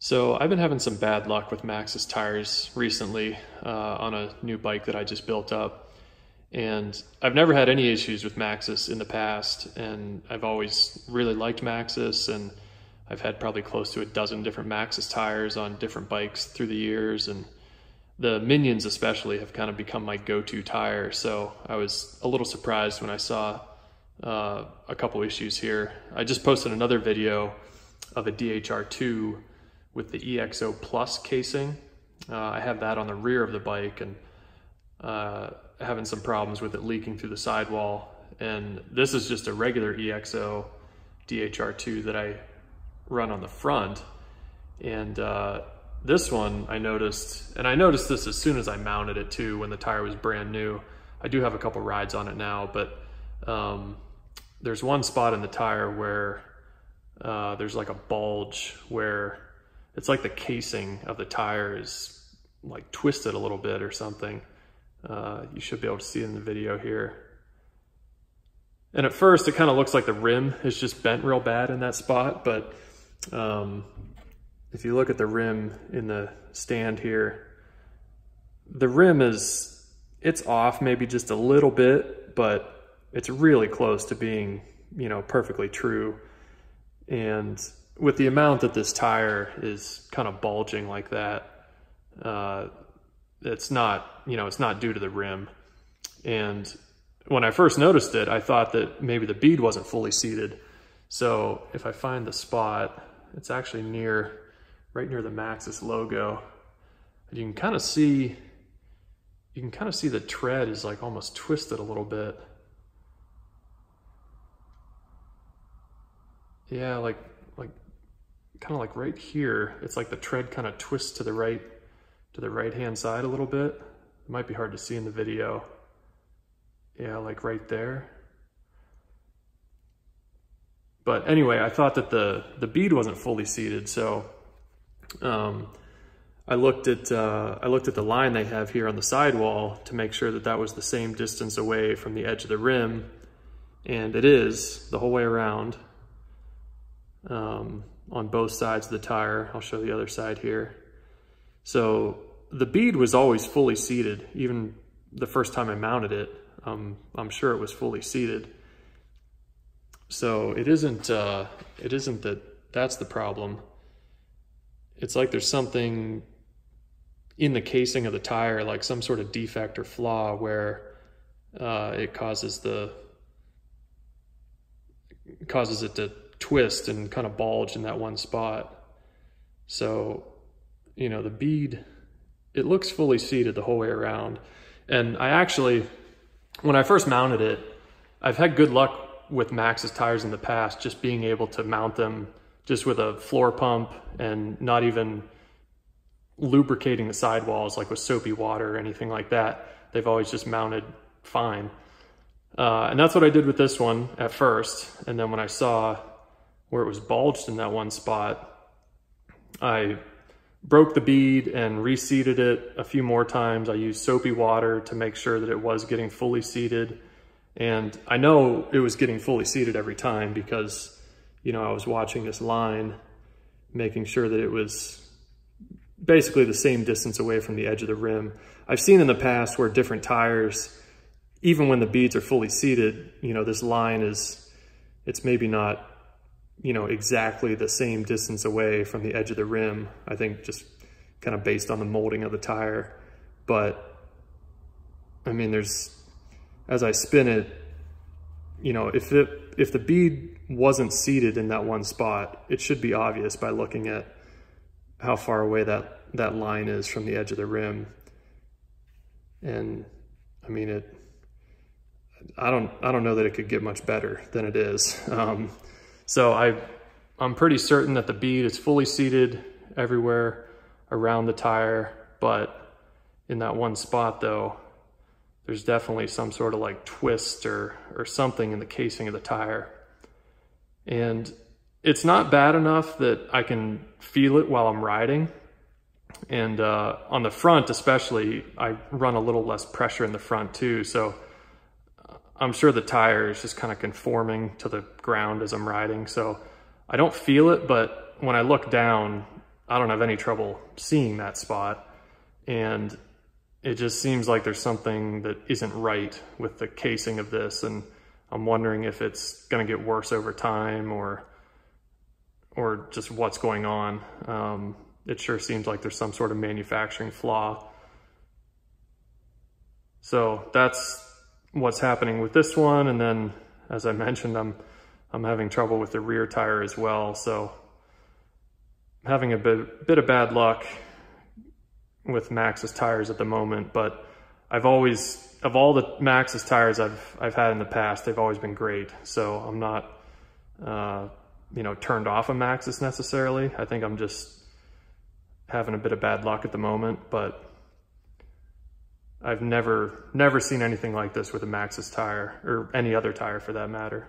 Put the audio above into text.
So I've been having some bad luck with Maxxis tires recently on a new bike that I just built up. And I've never had any issues with Maxxis in the past, and I've always really liked Maxxis, and I've had probably close to a dozen different Maxxis tires on different bikes through the years, and the Minions especially have kind of become my go-to tire. So I was a little surprised when I saw a couple issues here. I just posted another video of a DHR2 with the EXO Plus casing. I have that on the rear of the bike, and having some problems with it leaking through the sidewall. And this is just a regular EXO DHR2 that I run on the front. And this one I noticed, and I noticed this as soon as I mounted it too, when the tire was brand new. I do have a couple rides on it now, but there's one spot in the tire where there's like a bulge where it's like the casing of the tire is like twisted a little bit or something. You should be able to see it in the video here. And at first it kind of looks like the rim is just bent real bad in that spot, but if you look at the rim in the stand here, the rim it's off maybe just a little bit, but it's really close to being, you know, perfectly true. And with the amount that this tire is kind of bulging like that, it's not, you know, it's not due to the rim. And when I first noticed it, I thought that maybe the bead wasn't fully seated. So if I find the spot, it's actually right near the Maxxis logo. And you can kind of see the tread is like almost twisted a little bit. Yeah, like kind of like right here, it's like the tread kind of twists to the right hand side a little bit. It might be hard to see in the video. Yeah, like right there. But anyway, I thought that the bead wasn't fully seated, so I looked at the line they have here on the sidewall to make sure that that was the same distance away from the edge of the rim, and it is the whole way around. On both sides of the tire. I'll show the other side here. So the bead was always fully seated, even the first time I mounted it. I'm sure it was fully seated. So it isn't that's the problem. It's like there's something in the casing of the tire, like some sort of defect or flaw where it causes it to twist and kind of bulge in that one spot. So, you know, the bead, it looks fully seated the whole way around. And I actually, when I first mounted it, I've had good luck with Maxxis tires in the past, just being able to mount them just with a floor pump and not even lubricating the sidewalls like with soapy water or anything like that. They've always just mounted fine. And that's what I did with this one at first. And then when I saw where it was bulged in that one spot, I broke the bead and reseated it a few more times. I used soapy water to make sure that it was getting fully seated. And I know it was getting fully seated every time because, you know, I was watching this line, making sure that it was basically the same distance away from the edge of the rim. I've seen in the past where different tires, even when the beads are fully seated, you know, this line it's maybe not, you know, exactly the same distance away from the edge of the rim. I think just kind of based on the molding of the tire. But I mean, as I spin it, you know, if the bead wasn't seated in that one spot, it should be obvious by looking at how far away that line is from the edge of the rim. And I mean, I don't know that it could get much better than it is. So I'm pretty certain that the bead is fully seated everywhere around the tire, but in that one spot though, there's definitely some sort of like twist or something in the casing of the tire. And it's not bad enough that I can feel it while I'm riding. And on the front especially, I run a little less pressure in the front too. So I'm sure the tire is just kind of conforming to the ground as I'm riding. So I don't feel it, but when I look down, I don't have any trouble seeing that spot. And it just seems like there's something that isn't right with the casing of this, and I'm wondering if it's going to get worse over time or just what's going on. It sure seems like there's some sort of manufacturing flaw. So that's what's happening with this one. And then, as I mentioned, I'm having trouble with the rear tire as well. So I'm having a bit of bad luck with Maxxis tires at the moment, but I've always, of all the Maxxis tires I've had in the past, they've always been great. So I'm not, you know, turned off of Maxxis necessarily. I think I'm just having a bit of bad luck at the moment, but I've never seen anything like this with a Maxxis tire, or any other tire for that matter.